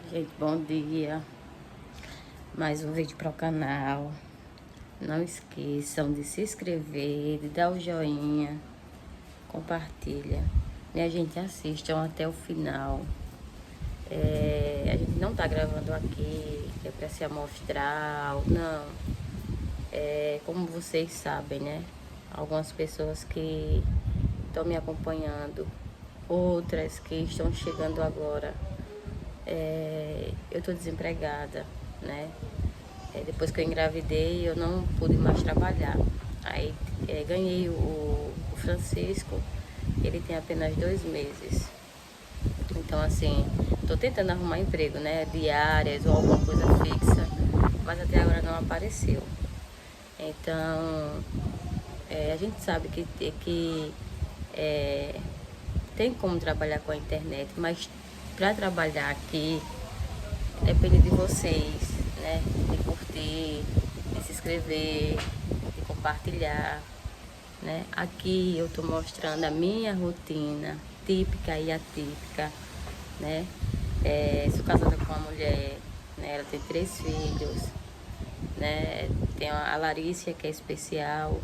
Gente, bom dia. Mais um vídeo para o canal. Não esqueçam de se inscrever, de dar o joinha, compartilha. Minha gente, assistam até o final. A gente não tá gravando aqui, que é para se amostrar, não. Como vocês sabem, né? Algumas pessoas que estão me acompanhando, outras que estão chegando agora. Eu tô desempregada, né? Depois que eu engravidei, eu não pude mais trabalhar. Aí ganhei o Francisco, ele tem apenas 2 meses. Então, assim, tô tentando arrumar emprego, né? Diárias ou alguma coisa fixa, mas até agora não apareceu. Então, a gente sabe que tem como trabalhar com a internet, mas para trabalhar aqui depende de vocês, né? De curtir, de se inscrever, de compartilhar, né? Aqui eu tô mostrando a minha rotina típica e atípica, né? Sou casada com uma mulher, né? Ela tem 3 filhos, né? Tem a Larissa, que é especial.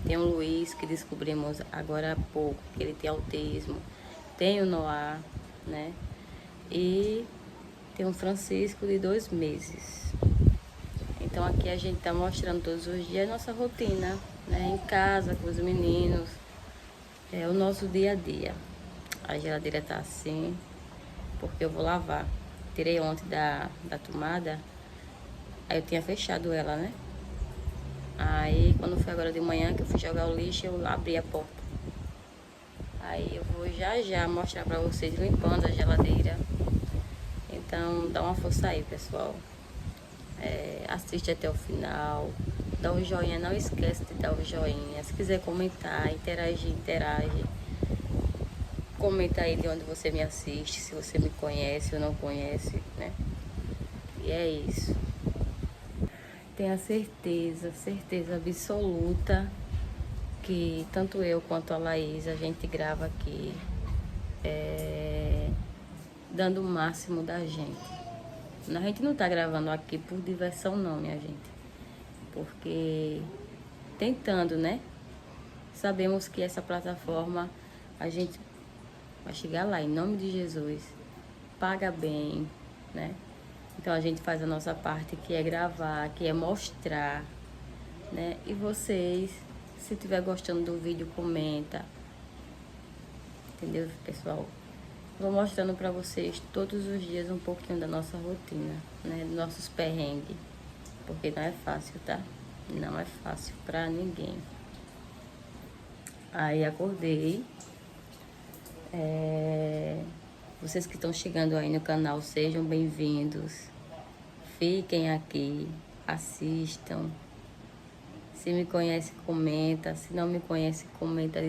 Tem o Luiz, que descobrimos agora há pouco, que ele tem autismo. Tem o Noah, né? E tem um Francisco de 2 meses. Então aqui a gente tá mostrando todos os dias a nossa rotina, né? Em casa, com os meninos. É o nosso dia a dia. A geladeira tá assim, porque eu vou lavar. Tirei ontem da tomada, aí eu tinha fechado ela, né? Aí quando foi agora de manhã que eu fui jogar o lixo, eu abri a porta. Aí eu vou já mostrar pra vocês limpando a geladeira. Então dá uma força aí, pessoal. Assiste até o final, dá um joinha, não esquece de dar o joinha. Se quiser comentar, interage. Comenta aí de onde você me assiste, se você me conhece ou não conhece, né? E é isso. Tenha certeza absoluta que tanto eu quanto a Laís, a gente grava aqui dando o máximo da gente. A gente não tá gravando aqui por diversão não, minha gente. Porque tentando, né? Sabemos que essa plataforma a gente vai chegar lá, em nome de Jesus. Paga bem, né? Então a gente faz a nossa parte, que é gravar, que é mostrar, né? E vocês, se estiver gostando do vídeo, comenta. Entendeu, pessoal? Vou mostrando pra vocês todos os dias um pouquinho da nossa rotina, né? Dos nossos perrengues. Porque não é fácil, tá? Não é fácil pra ninguém. Aí acordei. Vocês que estão chegando aí no canal, sejam bem-vindos. Fiquem aqui, assistam. Se me conhece, comenta. Se não me conhece, comenta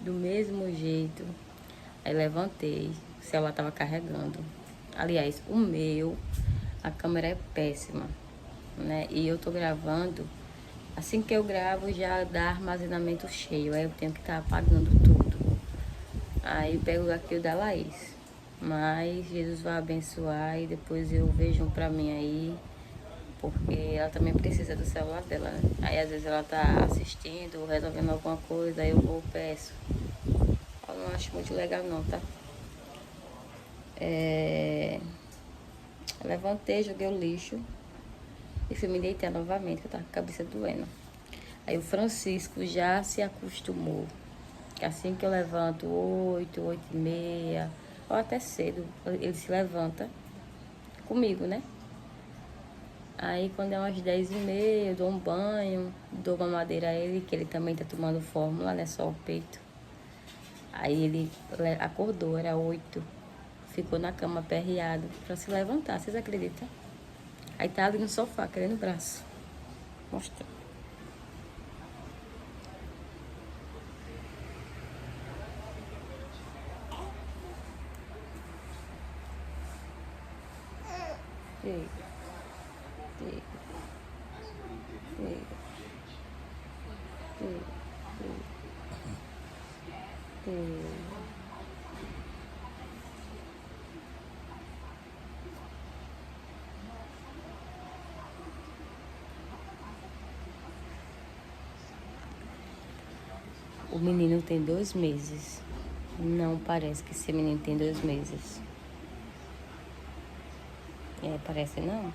do mesmo jeito. Aí levantei, o celular tava carregando. Aliás, a câmera é péssima, né? E eu tô gravando, assim que eu gravo já dá armazenamento cheio. Aí eu tenho que estar apagando tudo. Aí pego aqui o da Laís. Mas Jesus vai abençoar e depois eu vejo um pra mim aí. Porque ela também precisa do celular dela, né? Aí às vezes ela tá assistindo, resolvendo alguma coisa, aí eu vou peço. Eu não acho muito legal não, tá? Levantei, joguei o lixo e fui me deitar novamente, que eu tava com a cabeça doendo. Aí o Francisco já se acostumou. Que assim que eu levanto 8, 8h30, ou até cedo, ele se levanta comigo, né? Aí quando é umas 10h30, eu dou um banho, dou uma madeira a ele, que ele também tá tomando fórmula, né? Só o peito. Aí ele acordou, era 8. Ficou na cama aperreado pra se levantar, vocês acreditam? Aí tá ali no sofá, querendo o braço. Mostra. Chega. Chega. Chega. Chega. Chega. O menino tem 2 meses. Não parece que esse menino tem 2 meses. Parece não.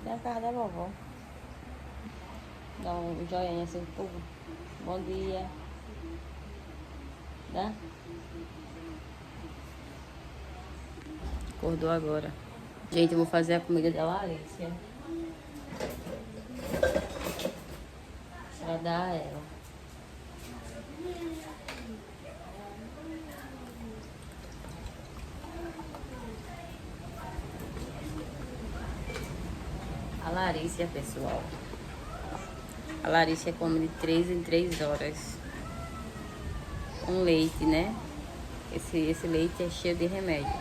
Na casa da vovó. Dá um joinha assim pro povo. Bom dia. Dá? Acordou agora. Gente, eu vou fazer a comida da Larissa. Pra dar a ela. A Larissa, pessoal. A Larissa come de 3 em 3 horas. Com leite, né? Esse leite é cheio de remédio.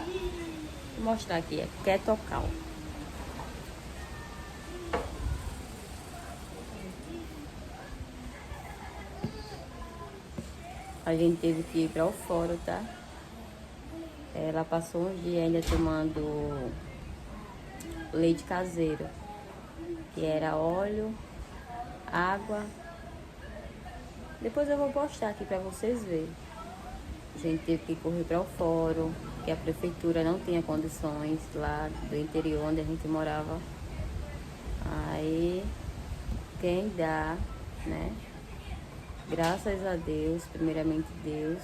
Vou mostrar aqui, é Ketocal. A gente teve que ir para o fórum, tá? Ela passou uns dias ainda tomando leite caseiro, que era óleo, água. Depois eu vou postar aqui para vocês verem. A gente teve que correr para o fórum, que a prefeitura não tinha condições lá do interior onde a gente morava. Aí, quem dá, né? Graças a Deus, primeiramente Deus,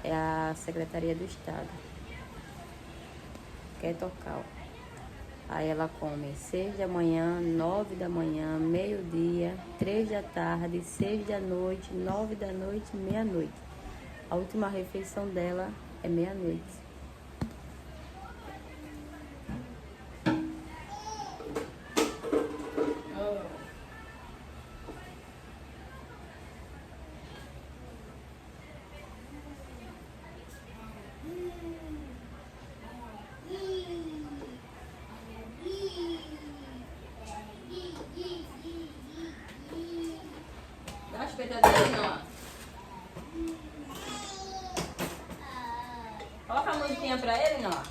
é a Secretaria do Estado. Ketocal. Aí ela come 6 da manhã, 9 da manhã, meio-dia, 3 da tarde, 6 da noite, 9 da noite, meia-noite. A última refeição dela é meia-noite. Dá as pedaços não. Coloca a musiquinha pra ele, não.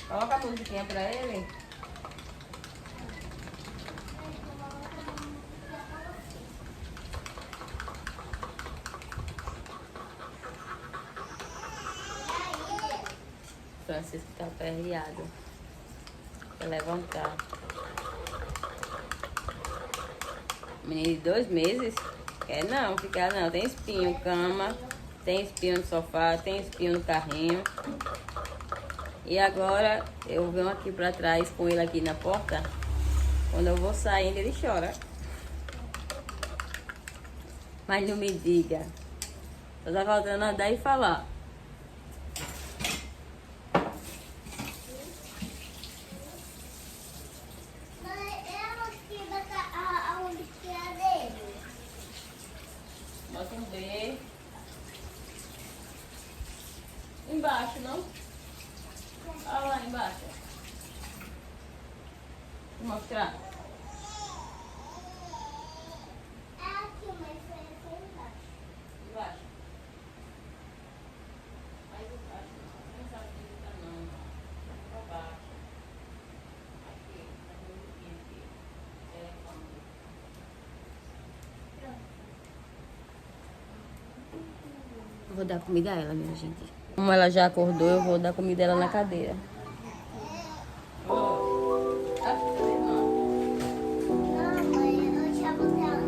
Coloca a musiquinha pra ele. Francisco tá aperreado. Pra levantar. Menino de 2 meses? Quer não, ficar não. Tem espinho, cama. Tem espinho no sofá, tem espinho no carrinho. E agora eu venho aqui pra trás com ele aqui na porta. Quando eu vou saindo, ele chora. Mas não me diga. Só tá faltando andar e falar. Bota um B. Embaixo, não? Olha lá embaixo. Vou mostrar. É aqui, mas foi embaixo. Embaixo. Mais embaixo não. Não sabe onde tá não. Pra baixo. Aqui. Aqui. Vou dar comida a ela, minha gente. Como ela já acordou, eu vou dar comida a ela na cadeira. Não, mãe, eu não tinha botado.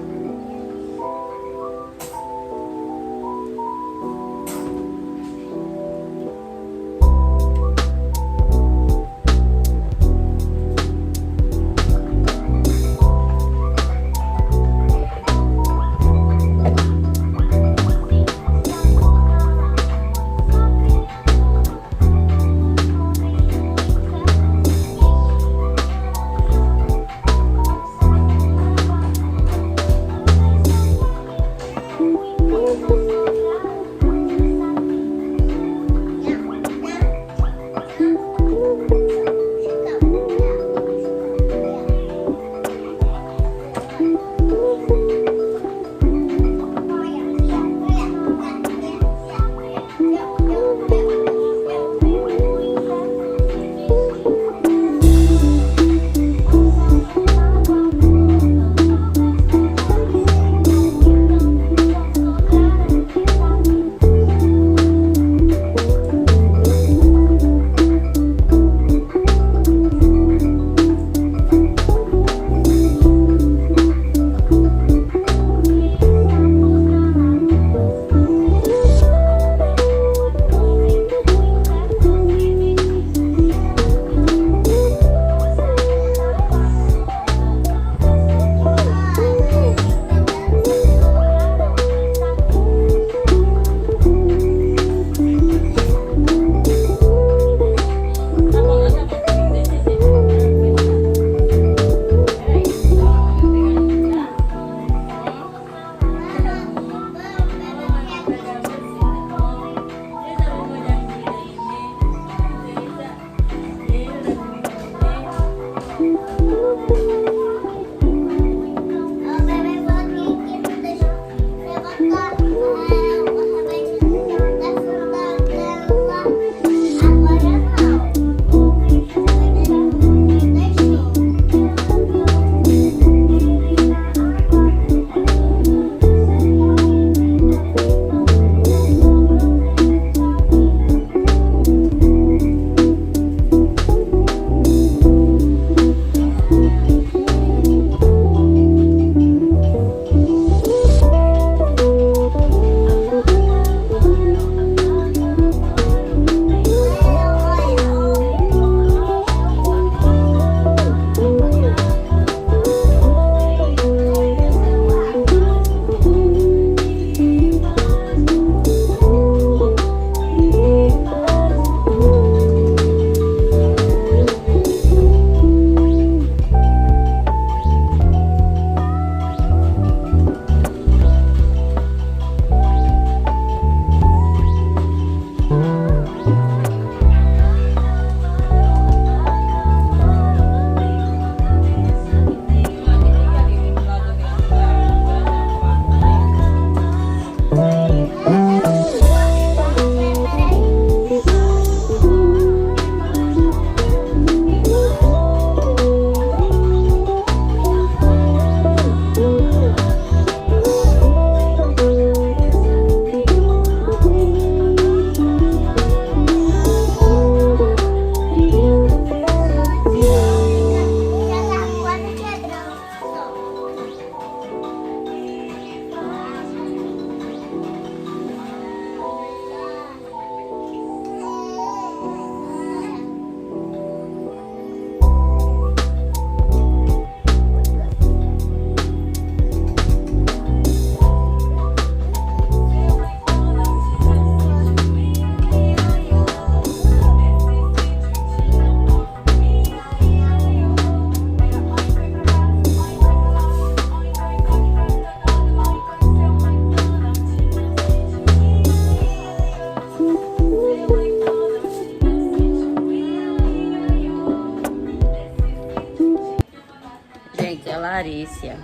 Larícia,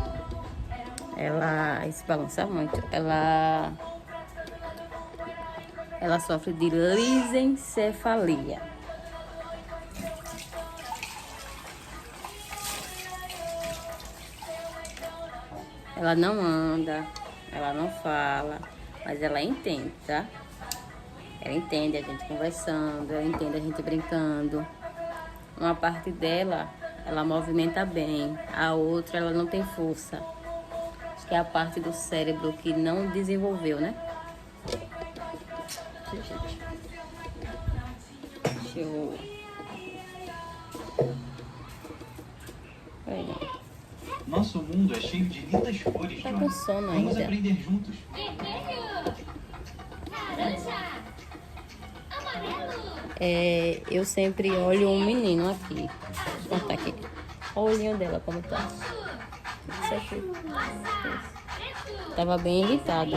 ela se balança muito. Ela sofre de lisencefalia. Ela não anda, ela não fala, mas ela entende, tá? Ela entende a gente conversando, ela entende a gente brincando. Uma parte dela, ela movimenta bem, a outra, ela não tem força. Acho que é a parte do cérebro que não desenvolveu, né? Deixa eu... Nosso mundo é cheio de lindas cores, Tá Johnny. com sono Vamos ainda. aprender juntos. Eu sempre olho um menino aqui. Vou contar aqui. Olha o olhinho dela como tá. Isso aqui. Tava bem irritado.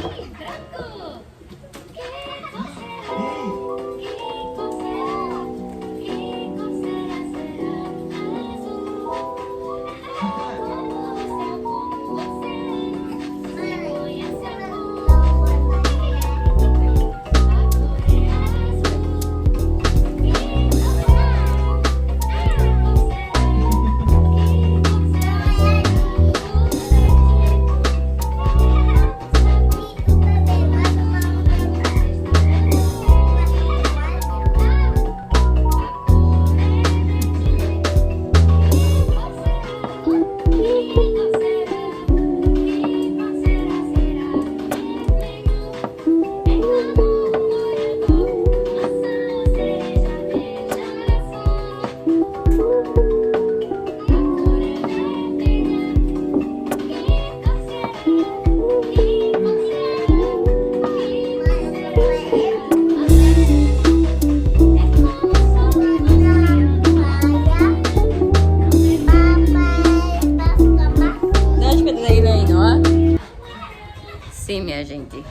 Sim, minha gente.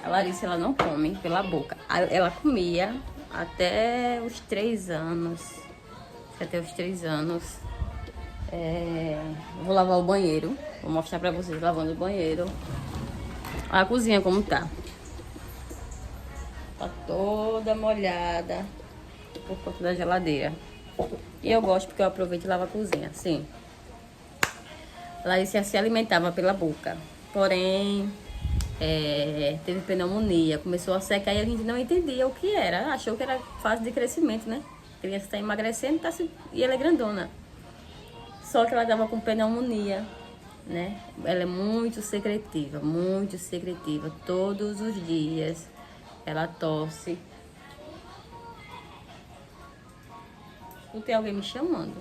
A Larissa, ela não come pela boca. Ela comia até os 3 anos. Até os 3 anos. Vou lavar o banheiro. Vou mostrar pra vocês lavando o banheiro. Olha a cozinha como tá. Tá toda molhada por conta da geladeira. E eu gosto porque eu aproveito e lavo a cozinha. Sim. Larissa se alimentava pela boca, porém teve pneumonia, começou a secar e a gente não entendia o que era. Achou que era fase de crescimento, né? A criança está emagrecendo e ela é grandona. Só que ela estava com pneumonia, né? Ela é muito secretiva, muito secretiva. Todos os dias ela tosse. Tem alguém me chamando.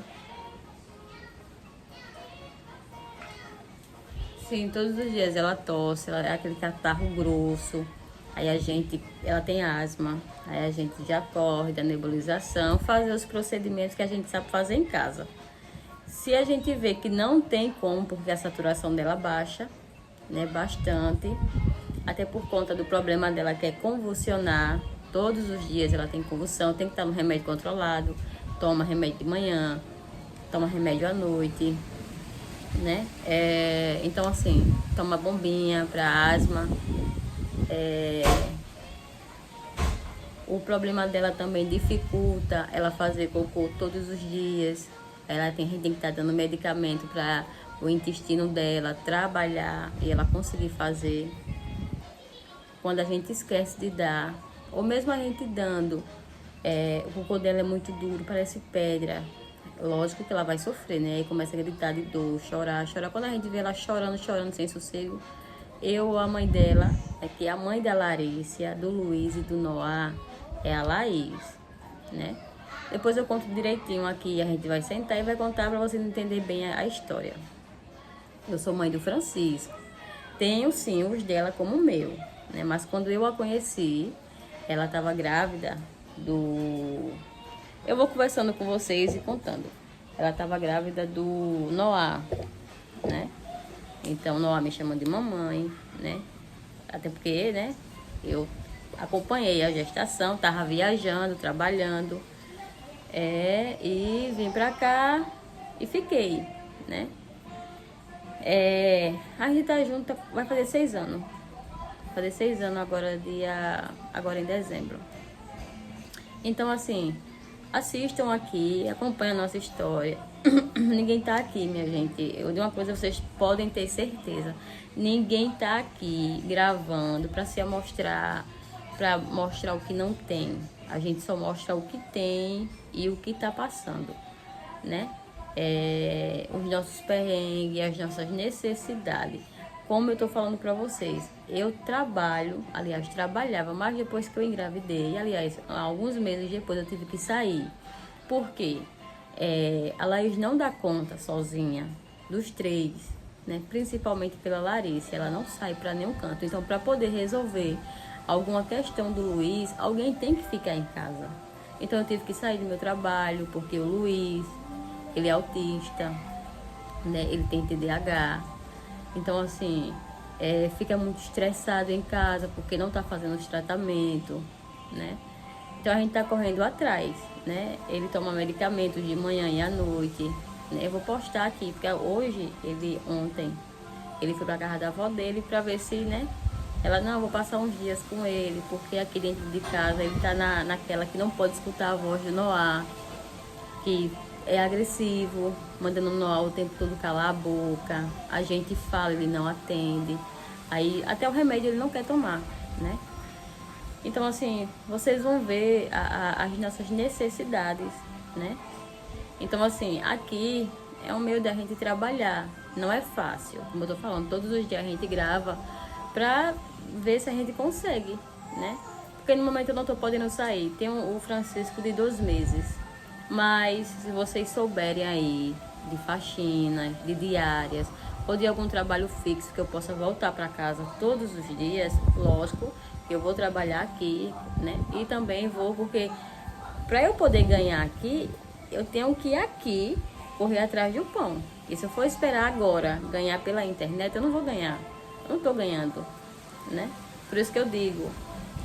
Sim, todos os dias ela tosse, ela é aquele catarro grosso. Aí ela tem asma. Aí a gente já corre da nebulização, fazer os procedimentos que a gente sabe fazer em casa. Se a gente vê que não tem como, porque a saturação dela baixa, né, bastante, até por conta do problema dela que é convulsionar. Todos os dias ela tem convulsão, tem que estar no remédio controlado, toma remédio de manhã, toma remédio à noite, né? Então assim, toma bombinha para asma. O problema dela também dificulta ela fazer cocô todos os dias. A gente tem que estar dando medicamento para o intestino dela trabalhar e ela conseguir fazer. Quando a gente esquece de dar, ou mesmo a gente dando, o cocô dela é muito duro, parece pedra. Lógico que ela vai sofrer, né? E começa a gritar de dor, chorar. Quando a gente vê ela chorando sem sossego, a mãe dela, que a mãe da Larissa, do Luiz e do Noah, é a Laís, né? Depois eu conto direitinho aqui, a gente vai sentar e vai contar para vocês entenderem bem a história. Eu sou mãe do Francisco. Tenho sim os dela como o meu, né? Mas quando eu a conheci, ela estava grávida do... Eu vou conversando com vocês e contando. Ela estava grávida do Noah, né? Então, Noah me chama de mamãe, né? Até porque, né? Eu acompanhei a gestação, tava viajando, trabalhando. E vim pra cá E fiquei, né? A gente tá junto, vai fazer 6 anos. Vai fazer 6 anos agora em dezembro. Então, assim, assistam aqui, acompanhem a nossa história. Ninguém tá aqui, minha gente. De uma coisa vocês podem ter certeza. Ninguém tá aqui gravando para se amostrar, para mostrar o que não tem. A gente só mostra o que tem e o que tá passando, né? Os nossos perrengues, as nossas necessidades. Como eu tô falando para vocês, eu trabalhava, mas depois que eu engravidei, aliás, alguns meses depois eu tive que sair. Por quê? A Laís não dá conta sozinha dos 3, né? Principalmente pela Larissa, ela não sai para nenhum canto. Então, para poder resolver alguma questão do Luiz, alguém tem que ficar em casa. Então, eu tive que sair do meu trabalho, porque o Luiz, ele é autista, né? Ele tem TDAH. Então, assim, fica muito estressado em casa, porque não tá fazendo os tratamentos, né? Então, a gente tá correndo atrás, né? Ele toma medicamentos de manhã e à noite, né? Eu vou postar aqui, porque ontem, ele foi pra casa da avó dele pra ver se, né? Ela, não, eu vou passar uns dias com ele, porque aqui dentro de casa ele tá naquela que não pode escutar a voz do Noah, que é agressivo, mandando o Noah o tempo todo calar a boca. A gente fala, ele não atende. Aí até o remédio ele não quer tomar, né? Então, assim, vocês vão ver as nossas necessidades, né? Então, assim, aqui é um meio da gente trabalhar. Não é fácil, como eu tô falando, todos os dias a gente grava pra ver se a gente consegue, né? Porque no momento eu não tô podendo sair. Tem o Francisco de 2 meses. Mas se vocês souberem aí de faxina, de diárias ou de algum trabalho fixo que eu possa voltar para casa todos os dias, lógico, eu vou trabalhar aqui, né? E também vou, porque para eu poder ganhar aqui, eu tenho que ir aqui correr atrás do pão. E se eu for esperar agora ganhar pela internet, eu não vou ganhar. Eu não tô ganhando, né? Por isso que eu digo,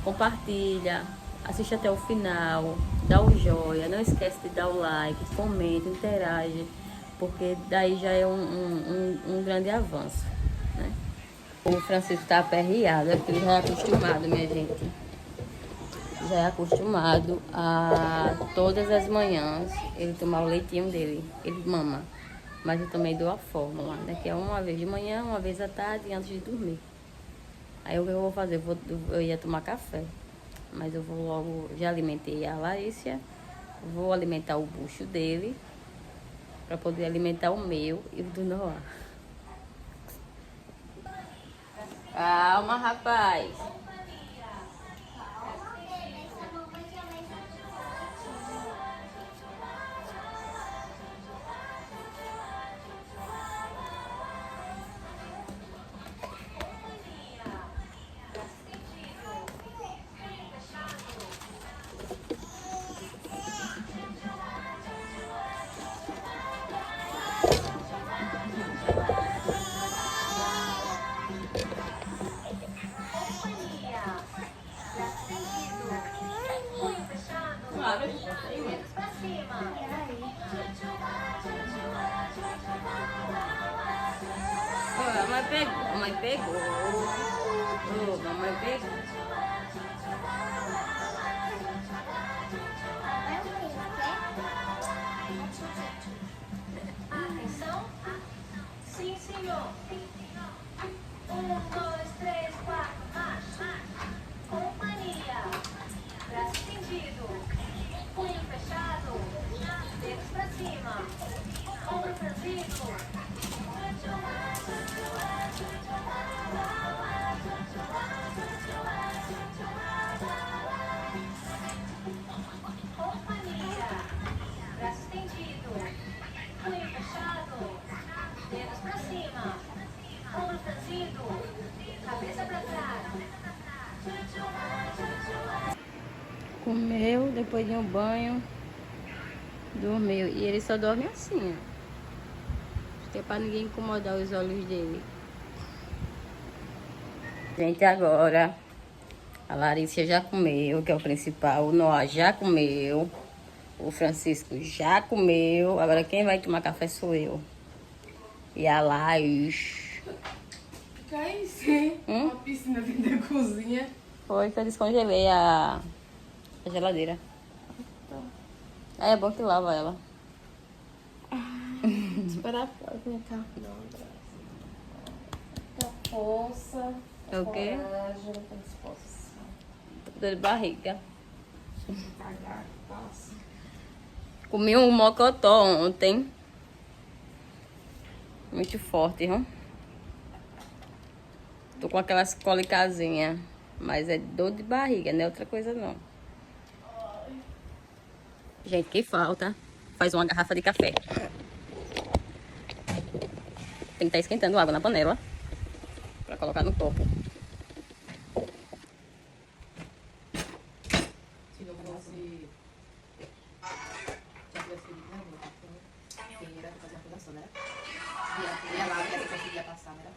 compartilha, assiste até o final, dá o joinha, não esquece de dar o like, comenta, interage, porque daí já é um grande avanço, né? O Francisco tá aperreado, porque ele já é acostumado, minha gente. Já é acostumado a todas as manhãs ele tomar o leitinho dele, ele mama. Mas eu também dou a fórmula, né? Que é uma vez de manhã, uma vez à tarde, antes de dormir. Aí o que eu vou fazer? Eu ia tomar café. Mas eu vou logo, já alimentei a Larissa, vou alimentar o bucho dele, para poder alimentar o meu e o do Noah. Calma, rapaz. Mamãe pegou. Oh, mamãe pegou. Atenção? Sim, senhor. 1, 2, 3, 4, marcha. Companhia. Braço estendido. Punho fechado. Dedos pra cima. Ombro franzido. Companhia. Braço estendido. Punho fechado. Dedos pra cima. Ombro franzido. Cabeça pra trás. Comeu, depois de um banho, dormiu. E ele só dorme assim, ó. Acho que é pra ninguém incomodar os olhos dele. Gente, agora a Larissa já comeu, que é o principal. O Noah já comeu. O Francisco já comeu. Agora quem vai tomar café sou eu. E a Laís. Fica aí sim. Uma piscina dentro da cozinha. Foi que eu descongelei a geladeira. Aí é bom que lava ela. Esperar minha carne. Muita força. É o quê? Coragem, muita disposição. Dor de barriga. Cagar, passa. Comi um mocotó ontem. Muito forte, viu? Tô com aquelas cólicazinhas. Mas é dor de barriga, não é outra coisa não. Gente, que falta. Faz uma garrafa de café. Tem que estar esquentando água na panela. Pra colocar no copo. Se não fosse. Já tivesse pedido na rua, quem era pra fazer a fundação, né? Ia lá, que essa conseguia passar, né?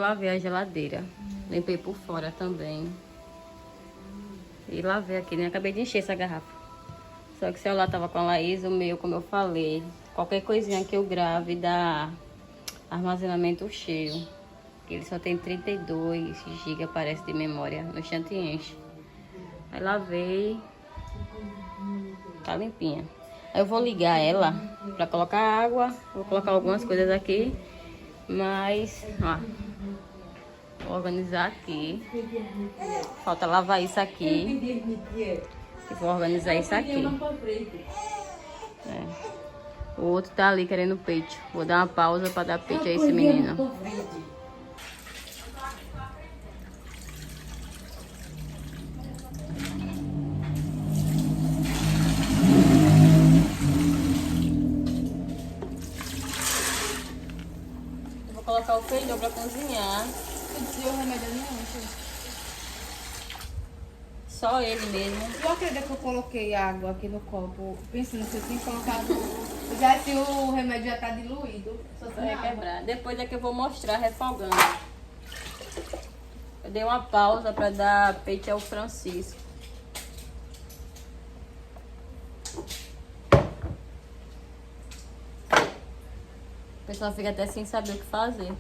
lavei a geladeira. Limpei por fora também. E lavei aqui, né? Acabei de encher essa garrafa. Só que o celular tava com a Laís, o meu, como eu falei. Qualquer coisinha que eu grave dá armazenamento cheio. Ele só tem 32 GB, parece, de memória. No instante enche. Aí lavei. Tá limpinha. Aí eu vou ligar ela pra colocar água. Vou colocar algumas coisas aqui. Mas, ó. Vou organizar aqui. Falta lavar isso aqui. E vou organizar isso aqui. É. O outro tá ali querendo peito. Vou dar uma pausa pra dar peito a esse menino. feijão pra cozinhar. Tu dizia o remédio nenhum, gente. Só ele mesmo. Tu acredita que eu coloquei água aqui no copo, pensando se eu tinha colocado. Já se o remédio já tá diluído. Só Só tem vai água. quebrar. Depois é que eu vou mostrar refogando. Eu dei uma pausa pra dar peito ao Francisco. O pessoal fica até sem saber o que fazer.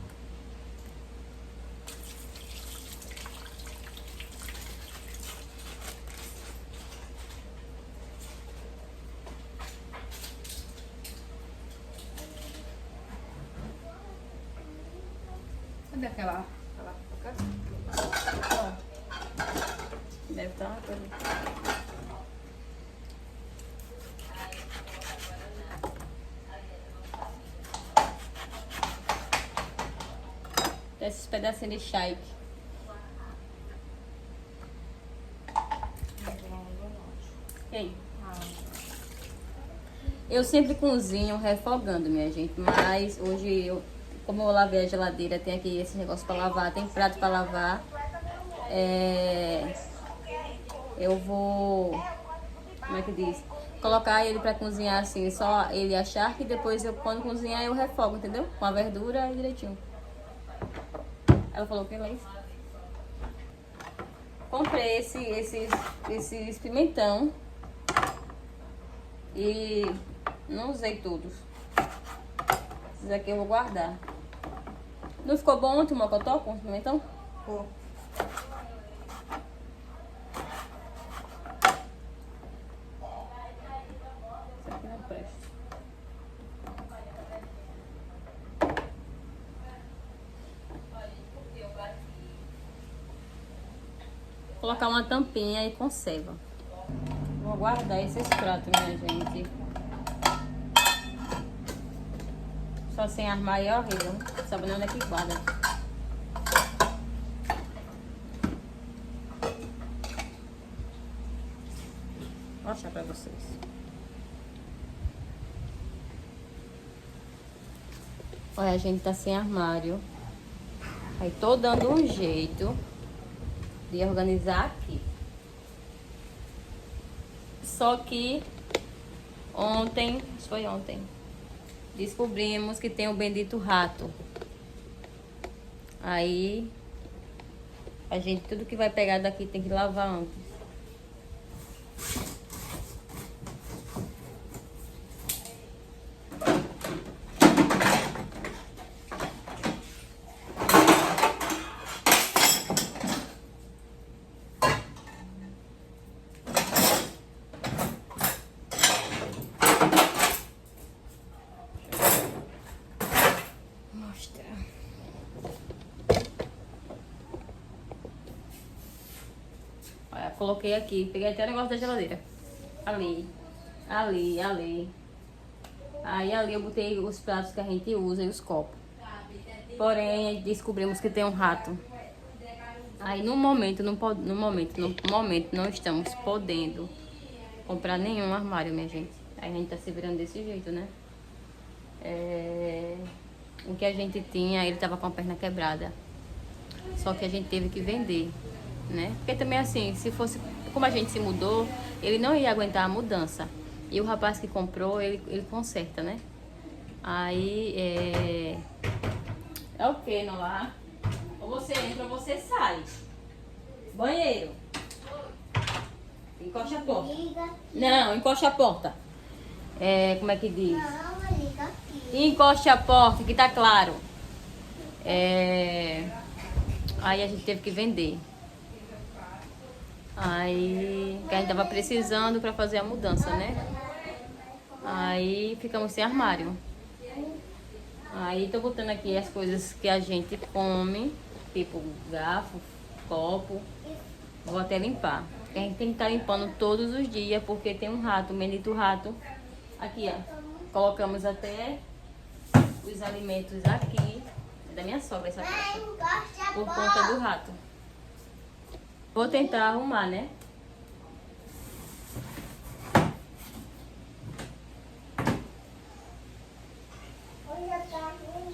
Cadê aquela Ó, deve estar uma coisa. Esses pedacinhos de shake. Ei. Eu sempre cozinho refogando, minha gente. Mas hoje, como eu lavei a geladeira, tem aqui esse negócio pra lavar, tem prato pra lavar. Eu vou, como é que diz? Colocar ele pra cozinhar assim, só ele achar que depois quando cozinhar eu refogo, entendeu? Com a verdura direitinho. Ela falou que é isso. Comprei esses pimentão e não usei todos. Esses aqui eu vou guardar. Não ficou bom ontem o mocotó com o pimentão? cor? Isso aqui não presta. Vou colocar uma tampinha e conserva. Vou guardar esses pratos, minha gente. Só sem armário é horrível. Não sabe nem onde é que guarda. Vou mostrar pra vocês. Olha, a gente tá sem armário. Aí tô dando um jeito de organizar aqui. Só que ontem, isso foi ontem, descobrimos que tem o bendito rato. Aí a gente, tudo que vai pegar daqui tem que lavar antes. Olha, coloquei aqui, peguei até o negócio da geladeira. Ali, ali, ali. Aí ali eu botei os pratos que a gente usa e os copos. Porém, descobrimos que tem um rato. Aí no momento não estamos podendo comprar nenhum armário, minha gente. Aí a gente tá se virando desse jeito, né? O que a gente tinha, ele tava com a perna quebrada. Só que a gente teve que vender, né? Porque também assim, se fosse, como a gente se mudou, ele não ia aguentar a mudança. E o rapaz que comprou, ele conserta, né? Aí é o que, Noah? Ou você entra ou você sai. Banheiro. Encosta a porta. Liga aqui. Não, encosta a porta. Como é que diz? Não, liga aqui. Encoste a porta, que tá claro. Aí a gente teve que vender. Aí que a gente tava precisando pra fazer a mudança, né? Aí ficamos sem armário. Aí tô botando aqui as coisas que a gente come, tipo garfo, copo. Vou até limpar. A gente tem que estar limpando todos os dias, porque tem um rato, um bendito rato. Aqui, ó. Colocamos até os alimentos aqui. É da minha sogra essa caixa. Encosta a Por porta. conta do rato. Vou tentar arrumar, né? Olha, tá com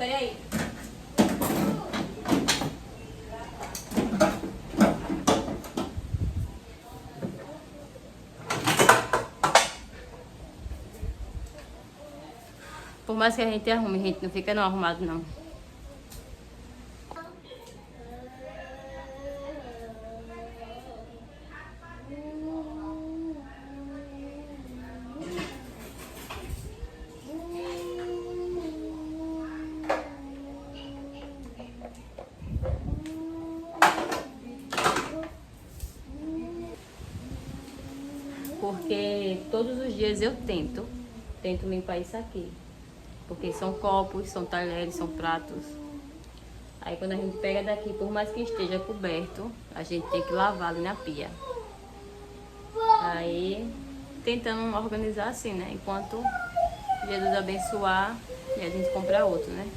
Espera aí. Por mais que a gente arrume, a gente não fica não arrumado não. Porque todos os dias eu tento limpar isso aqui. Porque são copos, são talheres, são pratos. Aí quando a gente pega daqui, por mais que esteja coberto, a gente tem que lavar ali na pia. Aí tentando organizar assim, né? Enquanto Jesus abençoar e a gente compra outro, né?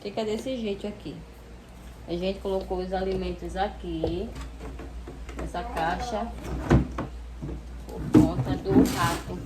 Fica desse jeito aqui. A gente colocou os alimentos aqui, nessa caixa, por conta do rato.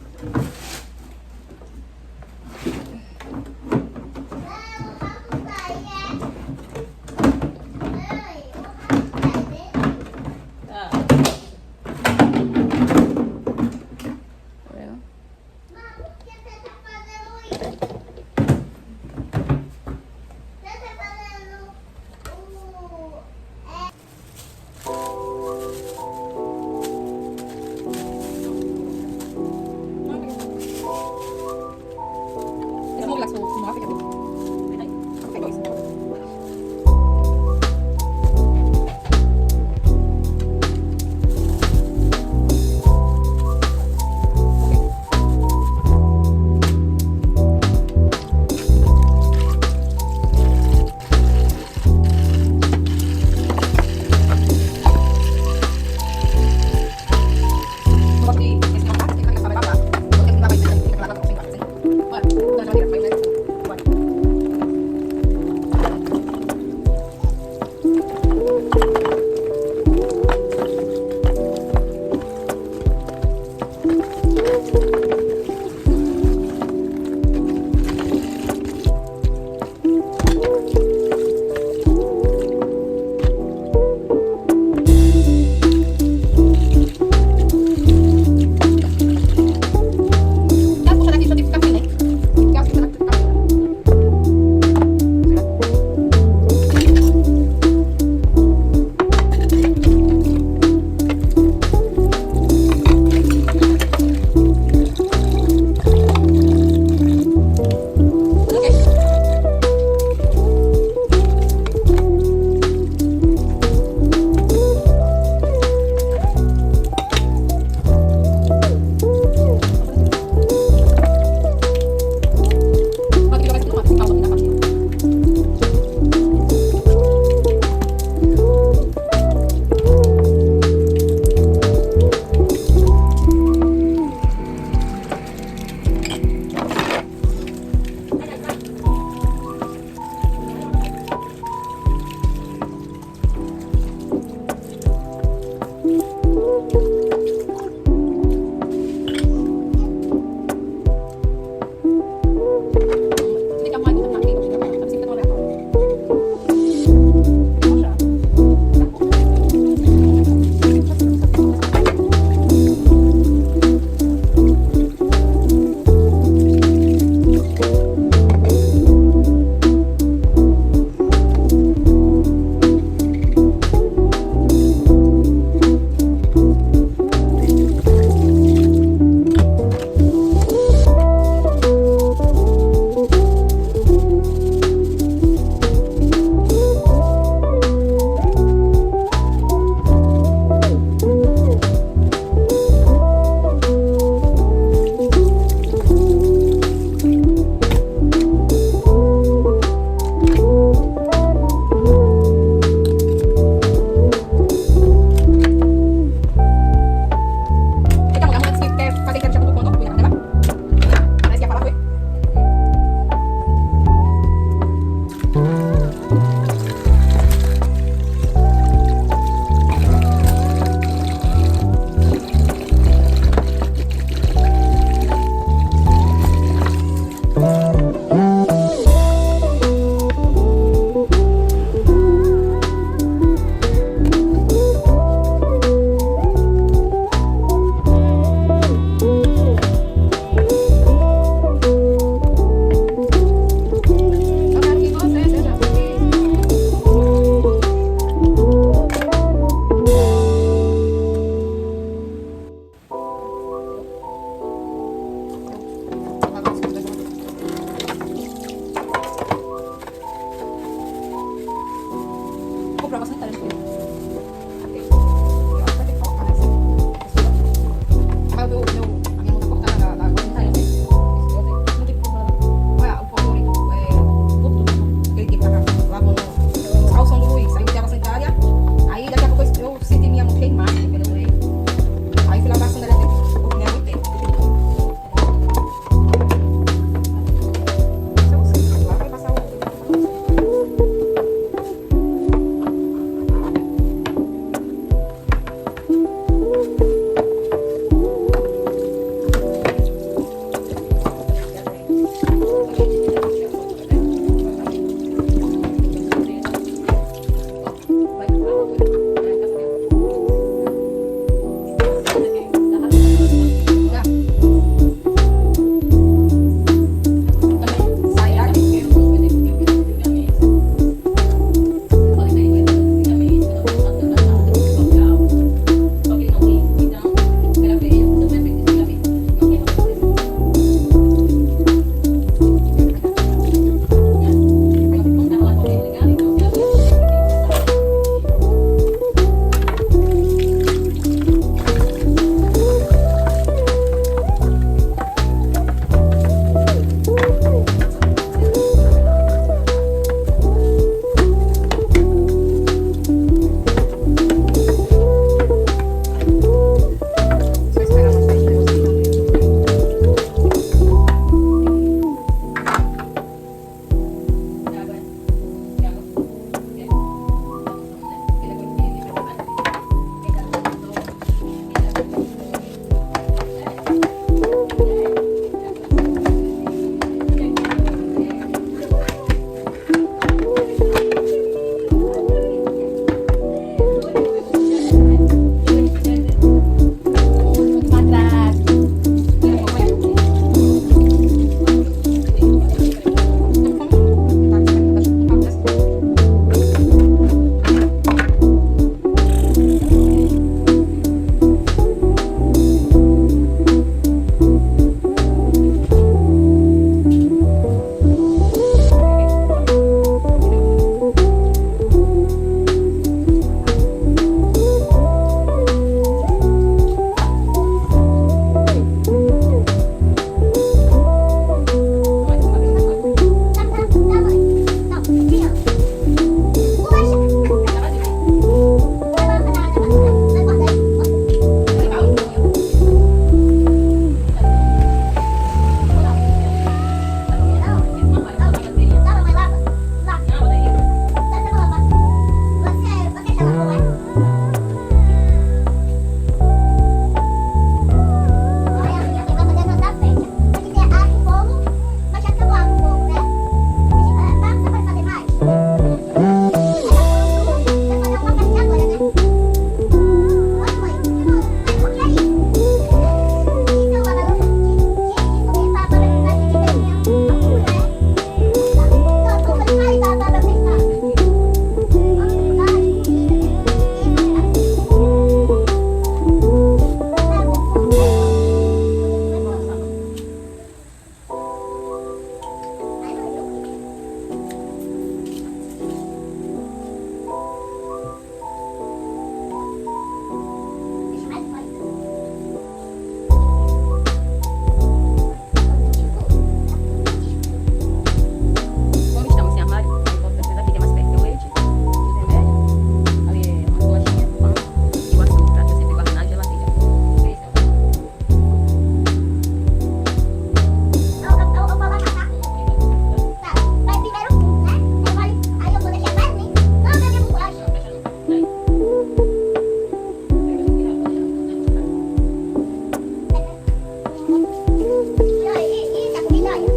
E tá comendo, olha.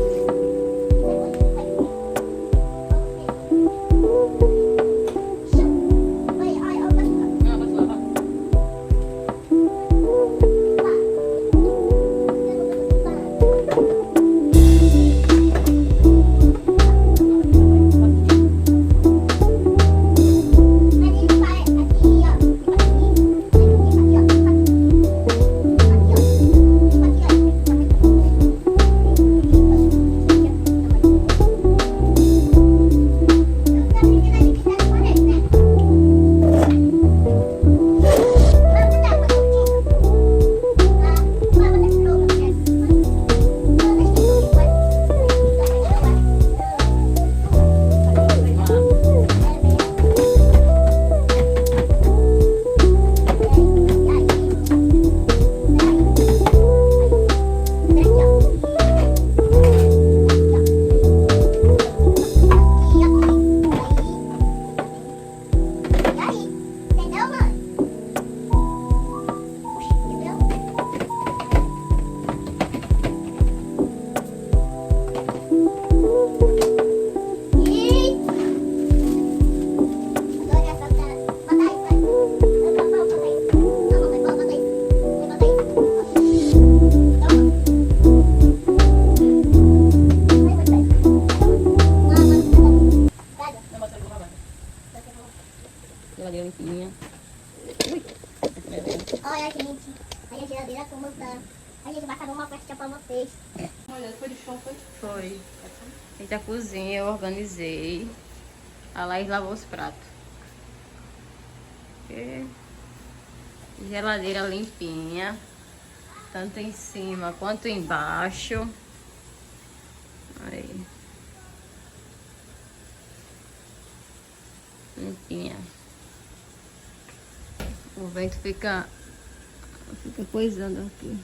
Não, posso lavar. Entendeu, mãe? Geladeira limpinha. Olha, gente, a geladeira como tá. A gente vai fazer uma festinha pra vocês. Olha, foi de chão, foi? Foi. Eita, a cozinha eu organizei. A Laís lavou os pratos. E geladeira limpinha. Tanto em cima quanto embaixo. Aí. Limpinha. O vento fica coisando aqui.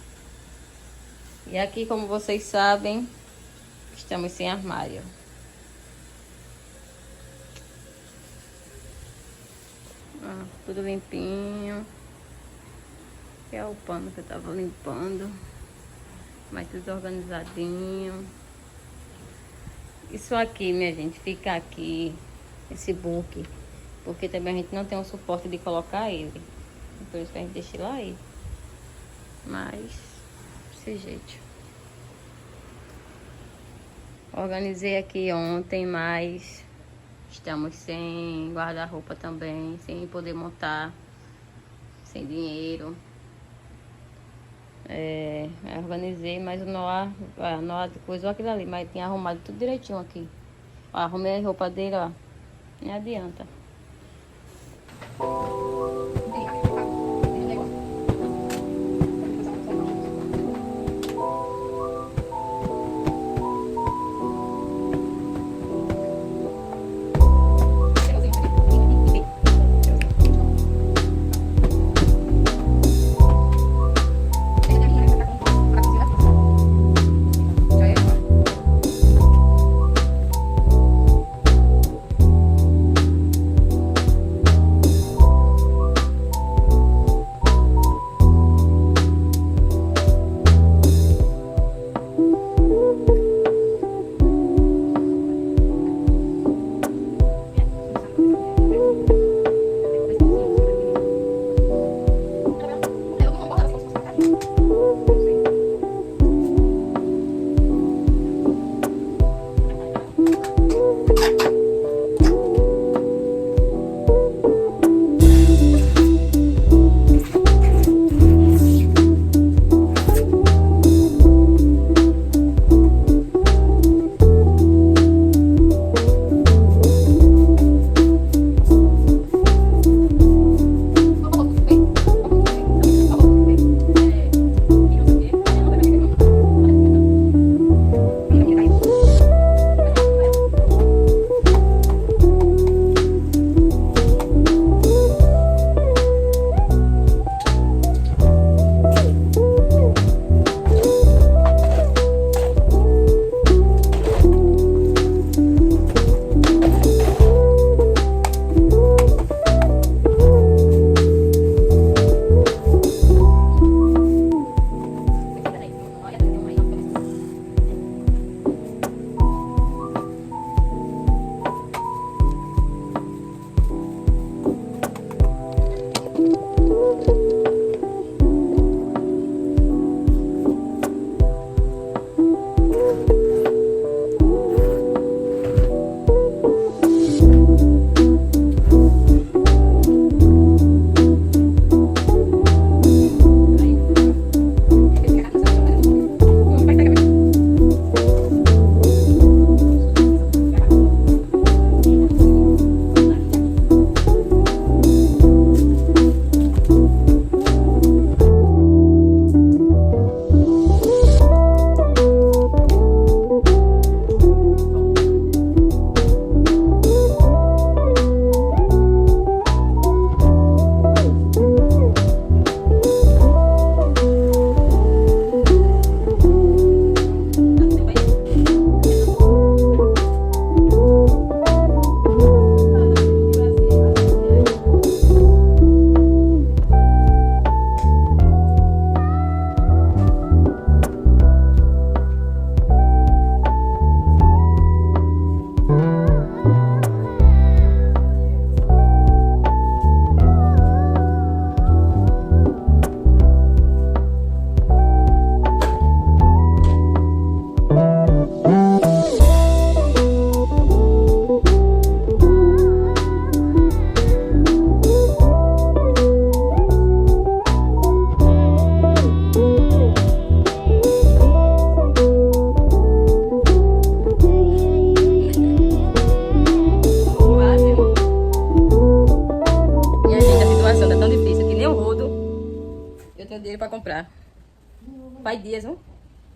E aqui, como vocês sabem, estamos sem armário. Tudo limpinho. Aqui é o pano que eu tava limpando. Mas tudo organizadinho. Isso aqui, minha gente, fica aqui, esse book, porque também a gente não tem um suporte de colocar ele. Por isso que a gente deixa ele aí. Mas, desse jeito. Organizei aqui ontem, mas estamos sem guarda-roupa também, sem poder montar, sem dinheiro. Organizei, mas o Noah coisou aquilo ali, mas tinha arrumado tudo direitinho aqui. Ó, arrumei a roupa dele, ó. Nem adianta.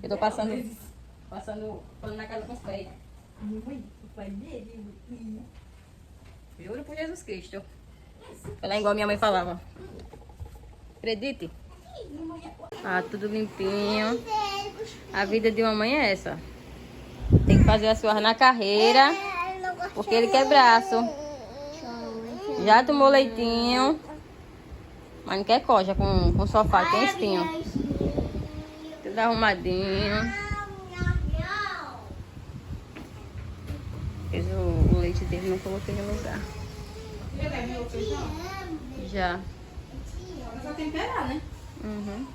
Eu tô passando pano na casa com os pés. Juro por Jesus Cristo. Falar igual minha mãe falava. Acredite. Ah, tudo limpinho. A vida de uma mãe é essa. Tem que fazer as suas na carreira. Porque ele quer braço. Já tomou leitinho. Mas não quer coja com o sofá, tem espinho. Tudo arrumadinho. Fiz o leite dele, não coloquei no lugar. Já levou o feijão? Já. É só temperar, né? Uhum.